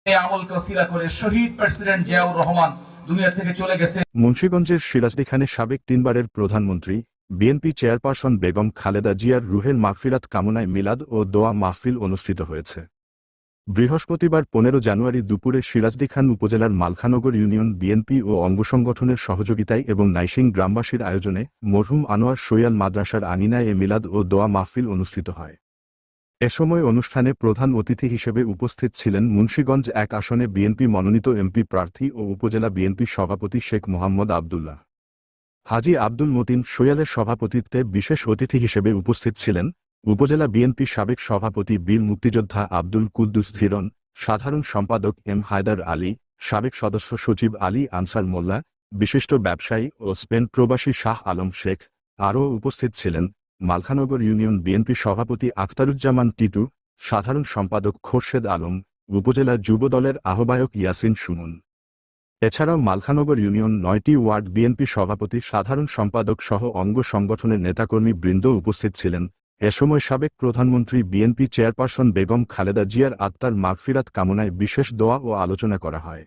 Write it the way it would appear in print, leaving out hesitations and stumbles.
এই আমলকে ওসিলা করে শহীদ প্রেসিডেন্ট জিয়াউর রহমান দুনিয়া থেকে চলে গেছে। মুন্সিগঞ্জের সিরাজদিখানে সাবেক 3 বারের প্রধানমন্ত্রী বিএনপি চেয়ারপারসন বেগম খালেদা জিয়ার রুহের মাগফিরাত কামনায় মিলাদ ও দোয়া মাহফিল অনুষ্ঠিত হয়েছে। বৃহস্পতিবার 15 জানুয়ারি দুপুরে সিরাজদিখান উপজেলার মালখানগর ইউনিয়ন বিএনপি ও অঙ্গসংগঠনের সহযোগিতায় এবং নাইসিং গ্রামবাসীর আয়োজনে মরহুম আনোয়ার সৈয়াল মাদ্রাসার আঙিনায় এ মিলাদ ও দোয়া মাহফিল অনুষ্ঠিত হয়। এ সময় অনুষ্ঠানে প্রধান অতিথি হিসেবে উপস্থিত ছিলেন মুন্সিগঞ্জ 1 আসনে বিএনপি মনোনীত এমপি প্রার্থী ও উপজেলা বিএনপি সভাপতি শেখ মোহাম্মদ আবদুল্লাহ। হাজী আব্দুল মতিন সৈয়ালের সভাপতিত্বে বিশেষ অতিথি হিসেবে উপস্থিত ছিলেন উপজেলা বিএনপি সাবেক সভাপতি বীর মুক্তিযোদ্ধা আব্দুল কুদ্দুস ধীরন, সাধারণ সম্পাদক এম হায়দার আলী, সাবেক সদস্য সচিব আলী আনসার মোল্লা, বিশিষ্ট ব্যবসায়ী ও স্পেন প্রবাসী শাহ আলম শেখ। আরও উপস্থিত ছিলেন মালখানগর ইউনিয়ন বিএনপি সভাপতি আখতারুজ্জামান টিটু, সাধারণ সম্পাদক খোরশেদ আলম, উপজেলা যুব দলের আহ্বায়ক ইয়াসিন সুমন। এছাড়াও মালখানগর ইউনিয়ন 9টি ওয়ার্ড বিএনপি সভাপতি, সাধারণ সম্পাদক সহ অঙ্গ সংগঠনের নেতাকর্মী বৃন্দ উপস্থিত ছিলেন। এ সময় সাবেক প্রধানমন্ত্রী বিএনপি চেয়ারপারসন বেগম খালেদা জিয়ার আত্মার মাগফিরাত কামনায় বিশেষ দোয়া ও আলোচনা করা হয়।